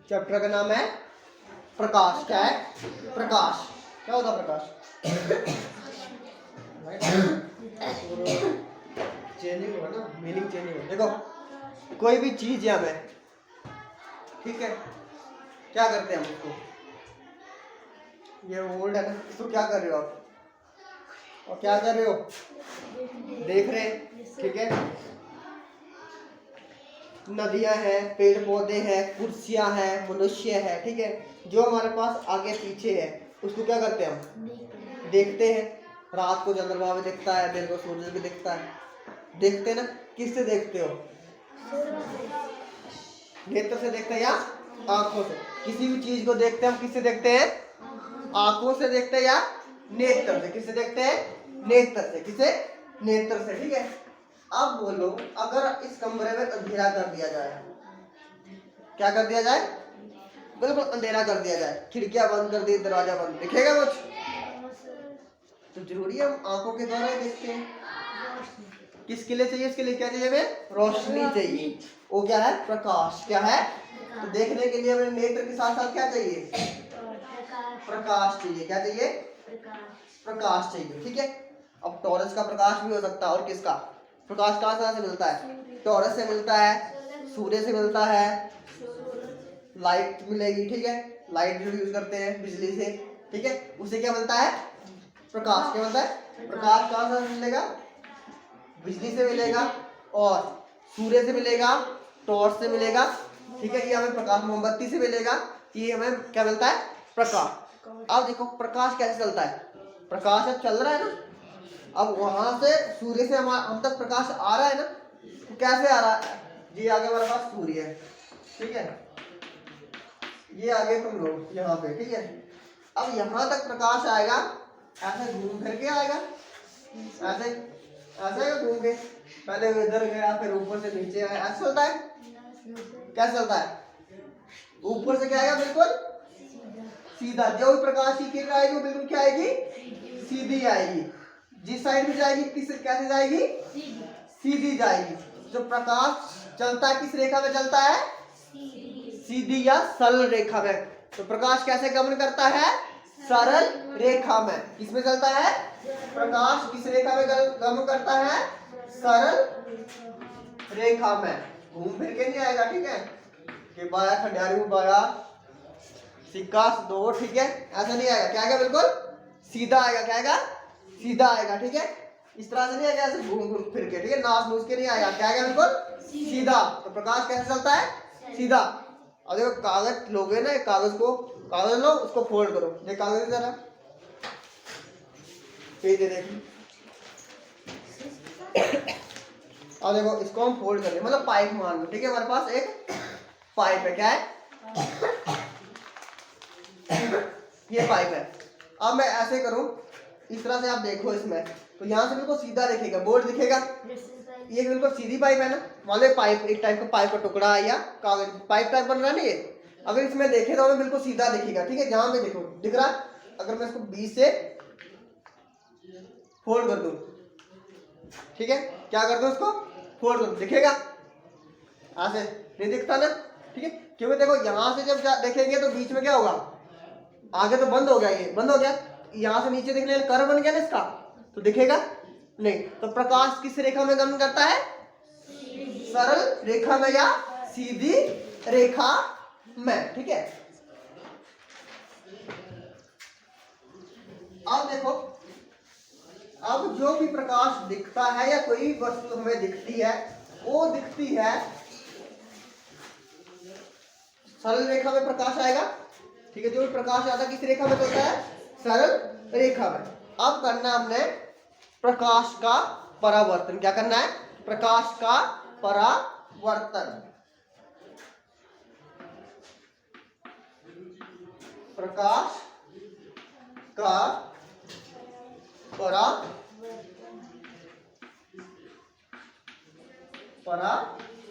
Chapter का नाम है प्रकाश। क्या है? प्रकाश। क्या होता है प्रकाश? चेंजिंग होगा ना, मीनिंग चेंजिंग होगा। देखो कोई भी चीज है हमें, ठीक है, क्या करते हैं हम उसको, ये ओल्ड है ना, इसको क्या कर रहे हो आप, और क्या कर रहे हो, देख रहे हैं, ठीक है। नदियां हैं, पेड़ पौधे हैं, कुर्सियां हैं, मनुष्य है, ठीक है, जो हमारे पास आगे पीछे है उसको क्या करते हैं हम, देखते हैं। रात को चंद्रमा भी दिखता है, दिन को सूरज भी दिखता है, देखते हैं ना। किससे देखते हो? नेत्र से देखते हैं या आंखों से? किसी भी चीज को देखते हैं हम किससे देखते हैं? आंखों से देखते हैं या नेत्र से? किससे देखते हैं? नेत्र से। किसे? नेत्र से, ठीक है। अब बोलो, अगर इस कमरे में अंधेरा कर दिया जाए, क्या कर दिया जाए? बिल्कुल अंधेरा कर दिया जाए, खिड़कियां बंद कर दी, दरवाजा बंद, दिखेगा कुछ? तो जरूरी है हम आंखों के द्वारा ही देखते हैं। किसके लिए चाहिए? इसके लिए क्या चाहिए हमें? रोशनी चाहिए। वो क्या है? प्रकाश। क्या है? तो देखने के लिए हमें नेत्र के साथ साथ क्या चाहिए? प्रकाश चाहिए। क्या चाहिए? प्रकाश चाहिए, ठीक है। अब टॉरस का प्रकाश भी हो सकता है, और किसका प्रकाश कहाँ से मिलता है? टॉरस से मिलता है, सूर्य से मिलता है, लाइट मिलेगी, ठीक है, लाइट जो यूज करते हैं बिजली से, ठीक है, उससे क्या मिलता है? प्रकाश। क्या मिलता है? प्रकाश कहाँ से मिलेगा? बिजली से मिलेगा, और सूर्य से मिलेगा, टॉर्च से मिलेगा, ठीक है, ये हमें प्रकाश मोमबत्ती से मिलेगा, ये हमें क्या मिलता है? प्रकाश। अब देखो प्रकाश कैसे चलता है? प्रकाश अब चल रहा है ना, अब वहां से सूर्य से हम तक प्रकाश आ रहा है ना, तो कैसे आ रहा है? ये आगे हमारे पास सूर्य है, ठीक है, ये आगे तुम लोग यहाँ पे, ठीक है। अब यहाँ तक प्रकाश आएगा, ऐसे घूम फिर के आएगा, ऐसे ऐसे घूम के, पहले इधर गया, फिर ऊपर से नीचे आया, ऐसा चलता है। कैसे चलता है? ऊपर से क्या आएगा? बिल्कुल सीधा। जो भी प्रकाश की किरण आएगी वो बिल्कुल क्या आएगी? सीधी आएगी। जिस साइड में जाएगी कैसे जाएगी? सीधी जाएगी। जो प्रकाश चलता है किस रेखा में चलता है? सीधी या सरल रेखा में। तो प्रकाश कैसे गमन करता है? सरल रेखा में। किसमें चलता है? प्रकाश किस रेखा में गमन करता है? सरल रेखा में। घूम फिर के नहीं आएगा, ठीक है, कि बाया खंडारी बाया सिक्का दो, ठीक है, ऐसा नहीं आएगा। क्या आएगा? बिल्कुल सीधा आएगा। क्या आएगा? सीधा आएगा, ठीक है, इस तरह से नहीं आएगा ऐसे घूम घूम फिर के, ठीक है, नाच नूच के नहीं आएगा। क्या आएगा? बिल्कुल सीधा। तो प्रकाश कैसे चलता है? सीधा। और देखो कागज लोगे ना, कागज लो, उसको फोल्ड करो, ये कागज जरा पेज दे देखो, और देखो इसको हम फोल्ड करें, मतलब पाइप मान लो, ठीक है, हमारे पास एक पाइप है। क्या है? ये पाइप है। अब मैं ऐसे करूं, इस तरह से आप देखो इसमें, तो यहाँ से बिल्कुल सीधा दिखेगा, बोर्ड दिखेगा, ये बिल्कुल सीधी पाइप है ना। मान लो पाइप, एक टाइप का पाइप का टुकड़ा है या कागज, पाइप टाइप बन रहा है ना ये, अगर इसमें देखे तो हमें बिल्कुल सीधा दिखेगा, ठीक है, जहां पे देखो दिख रहा। अगर मैं इसको बीच से फोल्ड कर दूं, ठीक है, क्या कर दूं? इसको फोल्ड कर दूं, दिखेगा? ऐसे नहीं दिखता ना, ठीक है, क्योंकि देखो यहां से जब देखेंगे तो बीच में क्या होगा? आगे तो बंद हो गया, ये बंद हो गया, यहां से नीचे देखने कर्व बन गया ना इसका, तो दिखेगा नहीं। तो प्रकाश किस रेखा में गमन करता है? सरल रेखा में या सीधी रेखा में, ठीक है। अब देखो, अब जो भी प्रकाश दिखता है या कोई वस्तु हमें दिखती है, वो दिखती है सरल रेखा में प्रकाश आएगा, ठीक है, जो भी प्रकाश आता है किस रेखा में चलता है? सरल रेखा में। अब करना हमने प्रकाश का परावर्तन। क्या करना है? प्रकाश का परावर्तन। प्रकाश का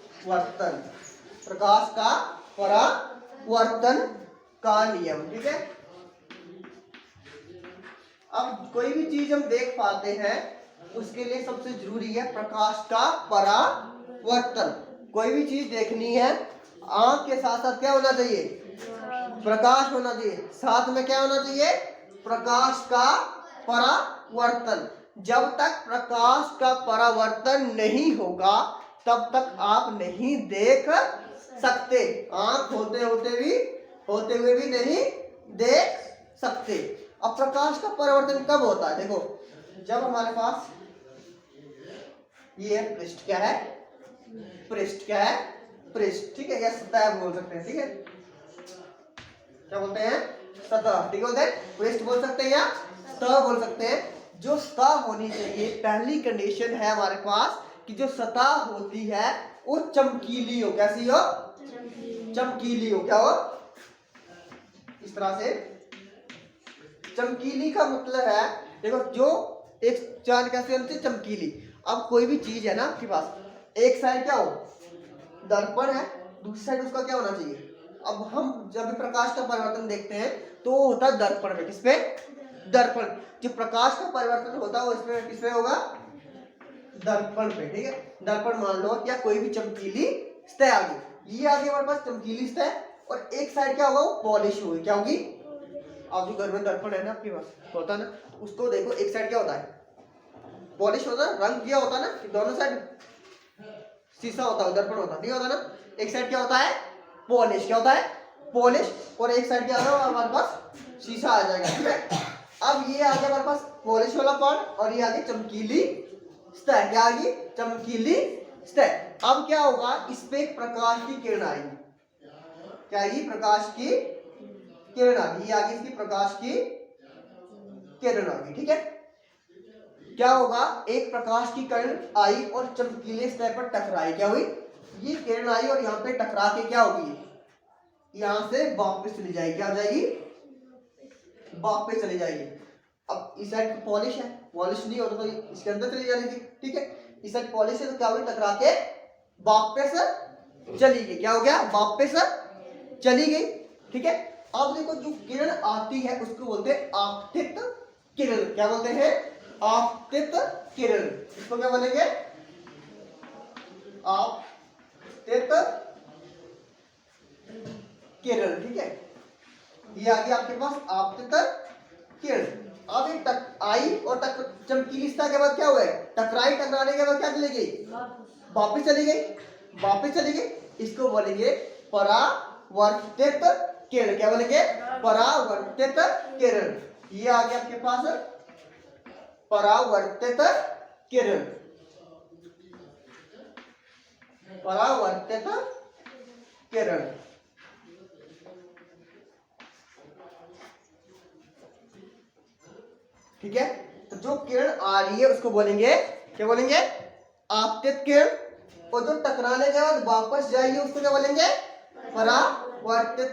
परावर्तन, प्रकाश का परावर्तन का नियम, ठीक है। अब कोई भी चीज हम देख पाते हैं उसके लिए सबसे जरूरी है प्रकाश का परावर्तन। कोई भी चीज देखनी है, आंख के साथ साथ क्या होना चाहिए? प्रकाश होना चाहिए, साथ में क्या होना चाहिए, प्रकाश का परावर्तन। जब तक प्रकाश का परावर्तन नहीं होगा तब तक आप नहीं देख सकते, आंख होते हुए भी नहीं देख सकते। अब प्रकाश का परावर्तन कब होता है, देखो जब हमारे पास ये पृष्ठ क्या है, पृष्ठ क्या है, पृष्ठ, ठीक है, या सतह बोल सकते हैं, ठीक है, क्या बोलते हैं, सतह, ठीक है, पृष्ठ बोल सकते हैं या सतह बोल सकते हैं। जो सतह होनी चाहिए, पहली कंडीशन है हमारे पास कि जो सतह होती है वो चमकीली हो, कैसी हो, चमकीली हो, क्या हो, इस तरह से। चमकीली का मतलब है, देखो जो एक चांद कैसे होती है, चमकीली। अब कोई भी चीज है ना आपके पास, एक साइड क्या हो, दर्पण है, दूसरी साइड उसका क्या होना चाहिए। अब हम जब भी प्रकाश का परिवर्तन देखते हैं तो वो होता है दर्पण में, किस पे, दर्पण। जो प्रकाश का परिवर्तन होता है वो इसमें किस पे होगा, दर्पण पे, ठीक है। दर्पण मान लो या कोई भी चमकीली सतह आ गई, ये आगे हमारे पास चमकीली सतह, और एक साइड क्या होगा, वो पॉलिश होगी, क्या होगी। आप जो घर में दर्पण है ना आपके पास होता है ना, उसको देखो, एक साइड क्या होता है, पॉलिश होता है, रंग किया होता है ना, दोनों साइड शीशा होता है, दर्पण होता है, नहीं होता ना, एक साइड क्या होता है, पॉलिश, क्या होता है, पॉलिश, और एक साइड क्या होगा हमारे पास, शीशा आ जाएगा, ठीक है। अब ये आगे हमारे पास पॉलिश वाला पार्ट और ये आगे चमकीली सतह, क्या आएगी, चमकीली सतह। अब क्या होगा, इस पे एक प्रकाश की किरण आएगी, क्या आएगी, प्रकाश की किरण आ गई, ये आगे इसकी प्रकाश की किरण आ गई, ठीक है। क्या होगा, एक प्रकाश की किरण आई और चमकीले सतह पर टकराई, क्या हुई, ये किरण आई और यहाँ पे टकरा के क्या होगी, यहाँ से वापस चली जाएगी, क्या हो जाएगी, वापस चली जाएगी। अब इस साइड पॉलिश है, पॉलिश नहीं होता तो इसके अंदर चली जाएगी, ठीक है। इस साइड पॉलिश है तो क्या हुई, टकरा के वापस चली गई, क्या हो गया, वापस चली गई, ठीक है। अब देखो जो किरण आती है उसको बोलते हैं आपतित किरण, क्या बोलते हैं, आपतित किरण। इसको क्या बोलेंगे, आपतित किरण, ठीक है। ये आ गया आपके पास आपतित किरण। अब ये आई और चमकीली सतह के बाद क्या हुआ है, टकराई, टकराने के बाद क्या चली गई, वापस चली गई, वापस चली गई। इसको बोलेंगे परावर्तित किरण, क्या बोलेंगे, परावर्तित किरण। ये आ गया आपके पास परावर्तित किरण, परावर्तित किरण, ठीक है। तो जो किरण आ रही है उसको बोलेंगे, क्या बोलेंगे, आपतित किरण, और जो टकराने के बाद वापस जाएगी उसको क्या बोलेंगे, परावर्तित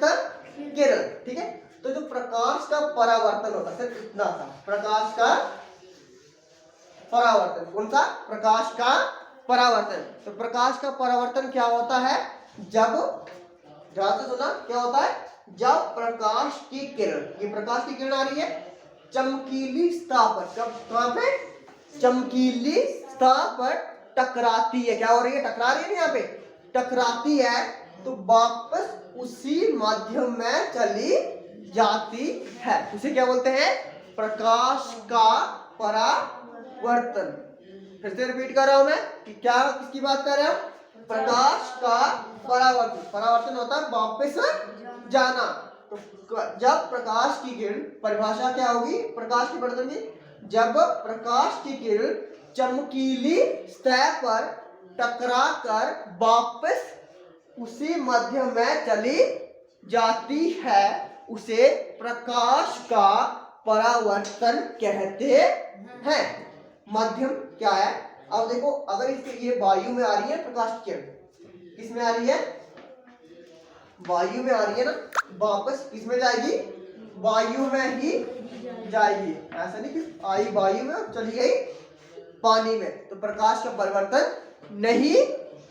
किरण, ठीक है। तो जो प्रकाश का परावर्तन होता है सिर्फ इतना था, प्रकाश का परावर्तन, कौन सा, प्रकाश का परावर्तन। तो प्रकाश का परावर्तन क्या होता है, जब, ध्यान से सुना, क्या होता है, जब प्रकाश की किरण, ये प्रकाश की किरण आ रही है चमकीली सतह पर, कब, कहां पे, चमकीली सतह पर टकराती है, क्या हो रही है, टकरा रही है, यहाँ पे टकराती है, तो वापस उसी माध्यम में चली जाती है, उसे क्या बोलते हैं, प्रकाश का परावर्तन। फिर से रिपीट कर रहा हूं मैं कि क्या, किसकी बात कर रहे हैं, प्रकाश का परावर्तन। परावर्तन होता है वापस जाना। तो जब प्रकाश की किरण, परिभाषा क्या होगी प्रकाश के परावर्तन की, जब प्रकाश की किरण चमकीली सतह पर टकरा कर वापस उसी मध्य में चली जाती है, उसे प्रकाश का परावर्तन कहते हैं। माध्यम क्या है, अब देखो, अगर इसके ये वायु में आ रही है प्रकाश की किरण, किस में आ रही है, वायु में आ रही है ना, वापस किस में जाएगी, वायु में ही जाएगी, ऐसा नहीं कि आई वायु में चली गई पानी में, तो प्रकाश का परिवर्तन नहीं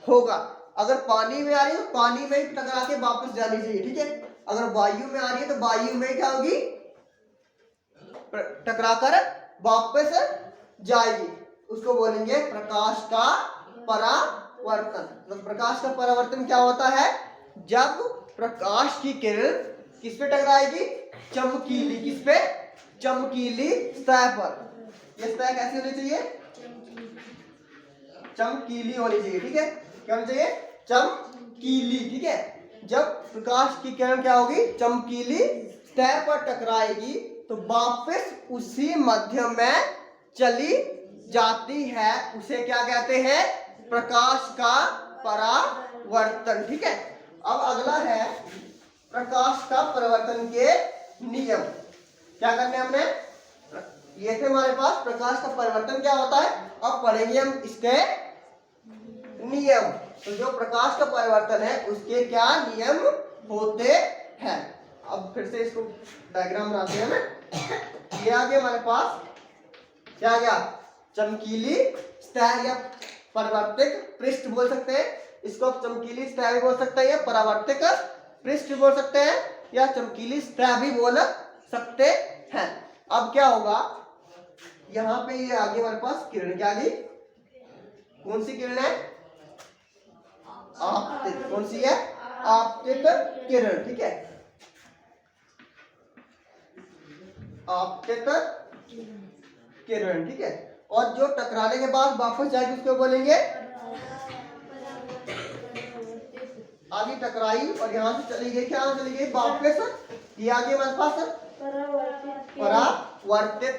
होगा। अगर पानी में आ रही है तो पानी में ही टकरा के वापस जानी चाहिए, ठीक है। अगर वायु में आ रही है तो वायु में क्या होगी, टकराकर वापस जाएगी, उसको बोलेंगे प्रकाश का परावर्तन। तो प्रकाश का परावर्तन क्या होता है, जब प्रकाश की किरण किस पे टकराएगी? चमकीली, किस पे? चमकीली सतह पर। ये सतह कैसी होनी चाहिए? चमकीली होनी चाहिए, ठीक है। क्या होनी चाहिए? चमकीली, ठीक है। जब प्रकाश की किरण क्या होगी? चमकीली सतह पर टकराएगी तो वापस उसी माध्यम में चली जाती है, उसे क्या कहते हैं? प्रकाश का परावर्तन, ठीक है। अब अगला है प्रकाश का परावर्तन के नियम। क्या करने हमने? ये थे हमारे पास प्रकाश का परावर्तन क्या होता है। अब पढ़ेंगे हम इसके नियम। तो जो प्रकाश का परावर्तन है उसके क्या नियम होते हैं। अब फिर से इसको डायग्राम बनाते हैं हमें। ये आ गया हमारे पास, क्या आ गया? चमकीली सतह या परावर्तित पृष्ठ बोल सकते हैं इसको। चमकीली सतह भी बोल सकते हैं या परावर्तित पृष्ठ भी बोल सकते हैं या चमकीली सतह भी बोल सकते हैं। अब क्या होगा, यहाँ पे ये आगे हमारे पास किरण क्या आ गई? कौन सी किरण है? आपतित। कौन सी है? आपतित किरण, ठीक है। आपतित किरण, ठीक है। और जो टकराने के बाद वापस जाएगी उसको बोलेंगे, आगे टकराई और यहां से चली गई, क्या चली गई? वापस। ये आगे हमारे पास परावर्तित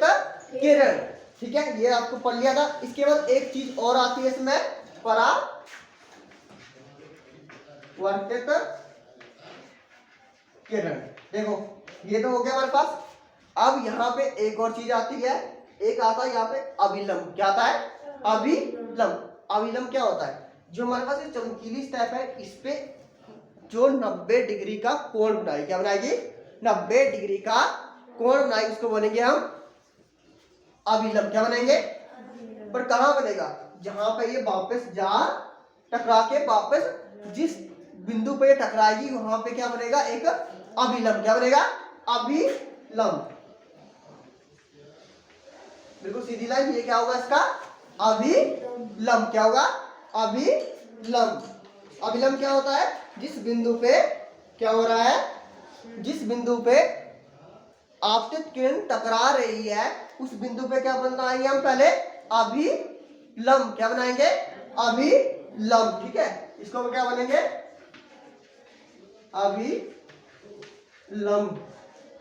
किरण, ठीक है। ये आपको पढ़ लिया था। इसके बाद एक चीज और आती है इसमें, परावर्तित किरण। देखो ये तो हो गया हमारे पास। अब यहाँ पे एक और चीज आती है, एक आता है यहाँ पे अभिलंब। क्या आता है? अभिलंब। अभिलंब क्या होता है? जो हमारे पास ये चमकीली सतह है इस पे जो 90 डिग्री का कोण बनाएगी, क्या बनाएगी? 90 डिग्री का कोण बनाएगी, उसको बोलेंगे हम अभिलंब। क्या बनाएंगे? पर कहाँ बनेगा? जहां पे ये वापस जा टकरा के वापस जिस बिंदु पे ये टकराएगी वहां पे क्या बनेगा? एक अभिलंब। क्या बनेगा? अभिलंब। बिल्कुल सीधी लाइन। ये क्या होगा इसका? अभिलंब। क्या होगा? अभिलंब। अभिलंब क्या होता है? जिस बिंदु पे क्या हो रहा है, जिस बिंदु पे आपतित किरण टकरा रही है उस बिंदु पे क्या बनाएंगे हम? पहले अभिलंब। क्या बनाएंगे? अभिलंब, ठीक है। इसको हम क्या बनेंगे? अभिलंब।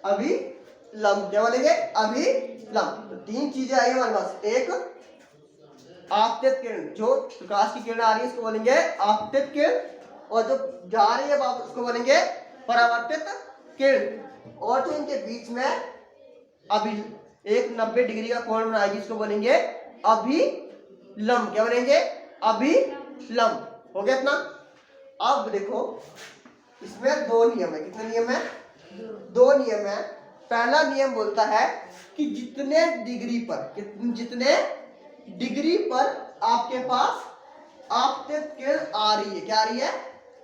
अभिलंब क्या बनेंगे? अभिलंब। तो तीन चीजें आई हमारे पास। एक आपतित किरण, जो प्रकाश की किरण आ रही है इसको बोलेंगे आपतित किरण, और जो जा रही है वापस उसको बोलेंगे परावर्तित किरण। और जो इनके बीच में अभी एक 90 डिग्री का कोण बनाएगी इसको बोलेंगे अभिलंब। क्या बनेंगे? अभिलंब। हो गया इतना। अब देखो इसमें दो नियम है। कितने नियम है? दो नियम है। पहला नियम बोलता है कि जितने डिग्री पर आपके पास आपतित किरण आ रही है, क्या आ रही है?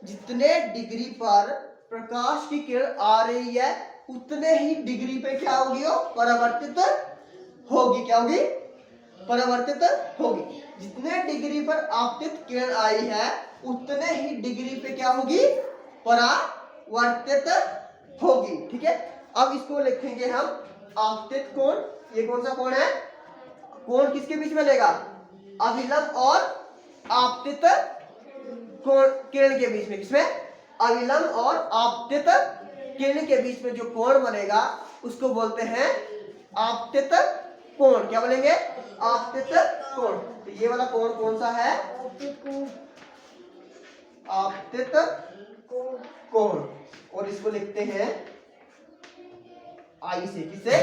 जितने डिग्री पर प्रकाश की किरण आ रही है उतने ही डिग्री पे क्या होगी? वो परावर्तित होगी। क्या होगी? परावर्तित होगी। जितने डिग्री पर आपतित किरण आई है उतने ही डिग्री पे क्या होगी? परावर्तित होगी, ठीक है। अब इसको लिखेंगे हम आपतित कोण। ये कौन सा कोण है? कोण किसके बीच में लेगा? अभिलंब और आपतित कोण किरण के बीच में। किसमें? अभिलंब और आपतित किरण के बीच में जो कोण बनेगा उसको बोलते हैं आपतित कोण। क्या बोलेंगे? आपतित कोण। तो ये वाला कोण कौन सा है? आपतित कोण। और इसको लिखते हैं आई से। किसे?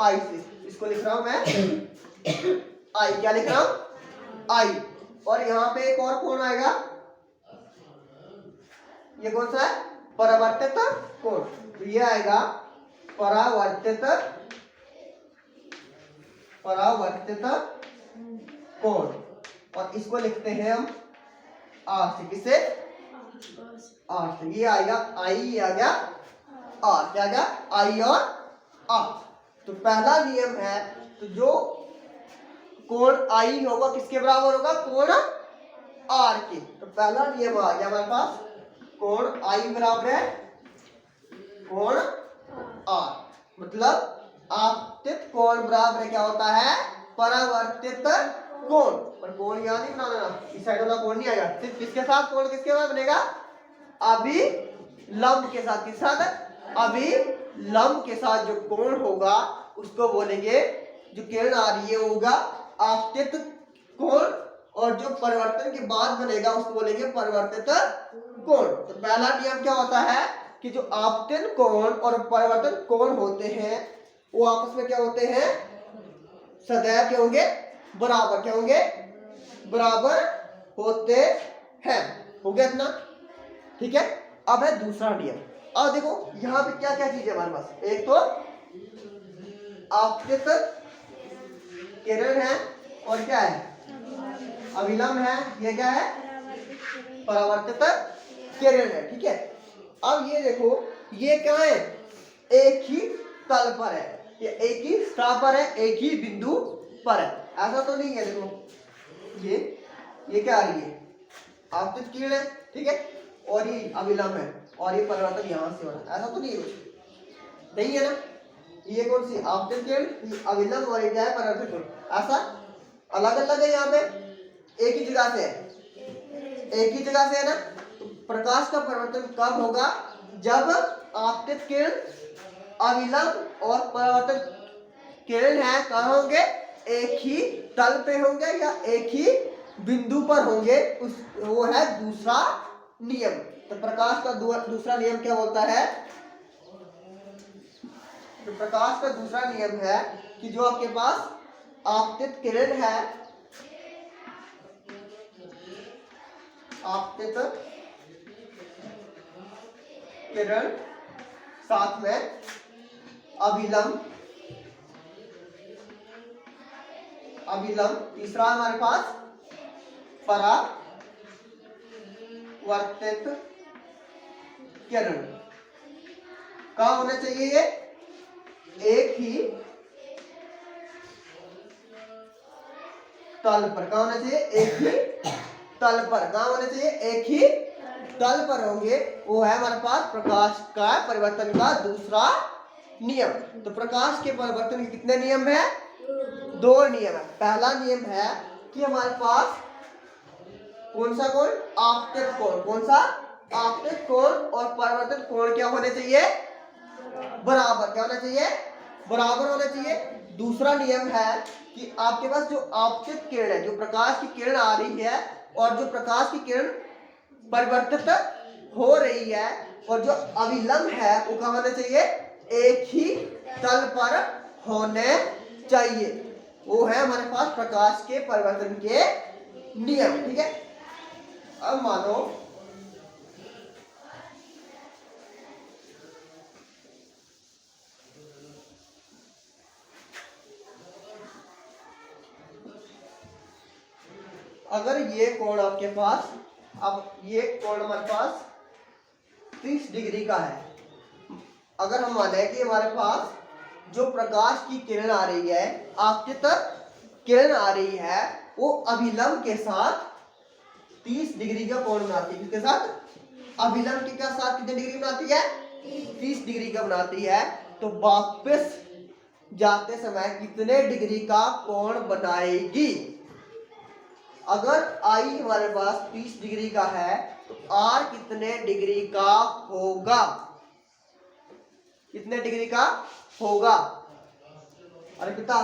आई से। इसको लिख रहा हूं मैं आई। क्या लिख रहा हूं? आई। और यहां पे एक और कोण आएगा, ये कौन सा है? परावर्तित कोण। तो ये आएगा परावर्तित कोण। और इसको लिखते हैं हम आर से। किसे? आर से। ये आएगा आई, ये आ गया आर। क्या आ गया? आई और आर। तो पहला नियम है, तो जो कोण आई होगा किसके बराबर होगा? कोण आर के। तो पहला नियम आ गया हमारे पास कोण आई बराबर है कोण आर, मतलब आपतित कोण बराबर क्या होता है परावर्तित कोण। पर कोण यहाँ नहीं बनाना, इस साइड वाला कोण नहीं आएगा, सिर्फ किसके साथ कोण किसके साथ बनेगा अभिलंब के साथ। किस साथ अभिलंब के साथ जो कोण होगा उसको बोलेंगे, जो किरण आ रही है होगा आपतित कोण, और जो परिवर्तन के बाद बनेगा उसको बोलेंगे परिवर्तित कोण। तो पहला नियम क्या होता है कि जो आपतन कोण और परिवर्तन कोण होते हैं वो आपस में क्या होते हैं सदैव क्या होंगे बराबर, क्या होंगे बराबर होते हैं। हो गया इतना, ठीक है। अब है दूसरा नियम। अब देखो यहाँ पे क्या क्या चीज है हमारे पास, एक तो आपतित किरण है और क्या है अभिलंब है, ये क्या है परावर्तित किरण है, ठीक है। अब ये देखो ये क्या है एक ही तल पर है, ये एक ही स्थान पर है, एक ही बिंदु पर है, ऐसा तो नहीं है। देखो ये क्या आ रही है आपतित किरण है, ठीक है, और ये अभिलंब है और ये परिवर्तन यहां से हो रहा है, ऐसा तो नहीं है कुछ नहीं है ना। ये कौन सी आपतित किरण, ये अभिलंब और ये क्या है परिवर्तन किरण, ऐसा अलग अलग है, यहाँ पे एक ही जगह से है, एक ही जगह से है ना। तो प्रकाश का परिवर्तन कब होगा जब आपतित किरण अभिलंब और परावर्तन किरण है कहाँ होंगे एक ही तल पे होंगे या एक ही बिंदु पर होंगे, उस वो है दूसरा नियम। तो प्रकाश का दूसरा नियम क्या बोलता है, तो प्रकाश का दूसरा नियम है कि जो आपके पास आपतित किरण है, आपतित किरण साथ में अभिलंब, तीसरा हमारे पास परावर्तित किरण कहाँ होना चाहिए, ये एक ही तल पर, कहाँ होना चाहिए एक ही तल पर, कहाँ होना चाहिए एक ही तल पर होंगे, वो है हमारे पास प्रकाश का परिवर्तन का दूसरा नियम। तो प्रकाश के परिवर्तन के कितने नियम है, दो नियम है। पहला नियम है कि हमारे पास कौन सा कोण आपतित कोण, कौन सा आपतित कोण और परिवर्तन कोण क्या होने चाहिए बराबर, क्या होना चाहिए बराबर होना चाहिए। दूसरा नियम है कि आपके पास जो आपतित किरण है, जो प्रकाश की किरण आ रही है और जो प्रकाश की किरण परिवर्तित हो रही है, और जो अभिलंब है वो कहाँ होना चाहिए एक ही तल पर होने चाहिए। वो है हमारे पास प्रकाश के परिवर्तन के नियम, ठीक है। अब मानो अगर ये कोण आपके पास, अब ये कोण हमारे पास 30 डिग्री का है, अगर हम माने कि हमारे पास जो प्रकाश की किरण आ रही है, आपतित किरण आ रही है, वो अभिलंब के साथ 30 डिग्री का कोण बनाती है, किसके साथ अभिलंब के साथ कितने डिग्री बनाती है 30 डिग्री का बनाती है। तो वापस जाते समय कितने डिग्री का कोण बनाएगी, अगर आई हमारे पास 30 डिग्री का है तो आर कितने डिग्री का होगा, कितने डिग्री का होगा अरे पिता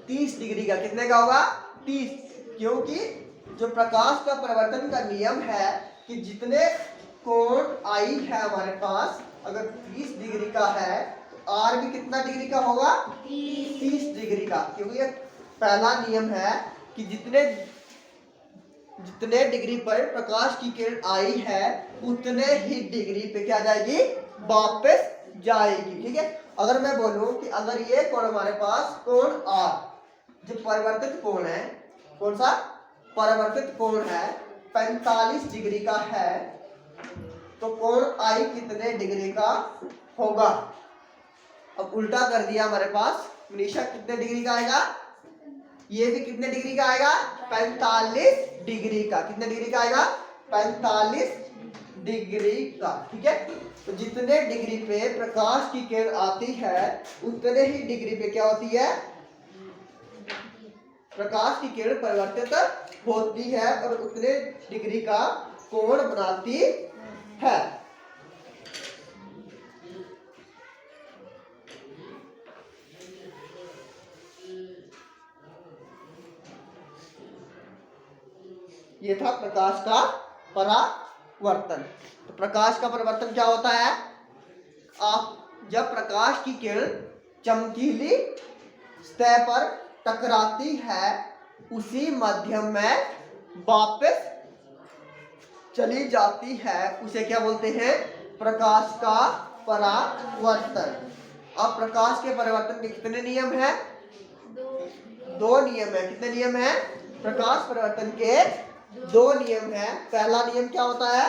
30 डिग्री का, कितने का होगा 30, क्योंकि जो प्रकाश का परिवर्तन का नियम है कि जितने कोण आई है हमारे पास अगर 30 डिग्री का है तो आर भी कितना डिग्री का होगा 30 डिग्री का, क्योंकि ये पहला नियम है कि जितने डिग्री पर प्रकाश की किरण आई है उतने ही डिग्री पे क्या जाएगी वापस जाएगी, ठीक है। अगर मैं बोलूं कि अगर ये कोण हमारे पास कोण आर जो परिवर्तित कोण है, कौन सा परिवर्तित कोण है 45 डिग्री का है, तो कोण आई कितने डिग्री का होगा। अब उल्टा कर दिया हमारे पास, मनीषा कितने डिग्री का आएगा, ये भी कितने डिग्री का आएगा? 45 डिग्री का। कितने डिग्री का आएगा? 45 डिग्री का। ठीक है, तो जितने डिग्री पे प्रकाश की किरण आती है उतने ही डिग्री पे क्या होती है? प्रकाश की किरण परिवर्तित होती है और उतने डिग्री का कोण बनाती है। ये था प्रकाश का परावर्तन। तो प्रकाश का परिवर्तन क्या होता है? आप जब प्रकाश की किरण चमकीली सतह पर टकराती है उसी माध्यम में वापस चली जाती है, उसे क्या बोलते हैं? प्रकाश का परावर्तन। अब प्रकाश के परिवर्तन के कितने नियम हैं? 2 नियम है। कितने नियम हैं? प्रकाश परिवर्तन के 2 नियम है। पहला नियम क्या होता है?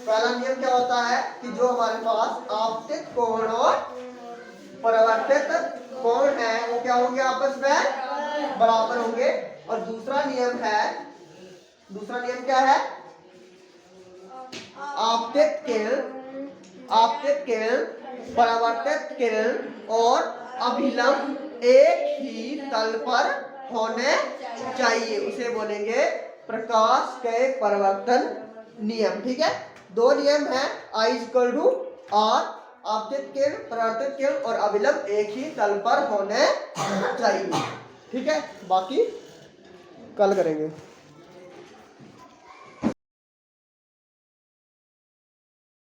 पहला नियम क्या होता है कि जो हमारे पास आपतित कोण और परावर्तित कोण है वो क्या होंगे? आपस में बराबर होंगे। और दूसरा नियम क्या है? आपतित किरण परावर्तित किरण और अभिलंब एक ही तल पर होने चाहिए, उसे बोलेंगे प्रकाश के परिवर्तन नियम। ठीक है, 2 नियम है, I = R, आपतित किरण परावर्तित किरण और अभिलंब एक ही तल पर होने चाहिए। ठीक है, बाकी कल करेंगे।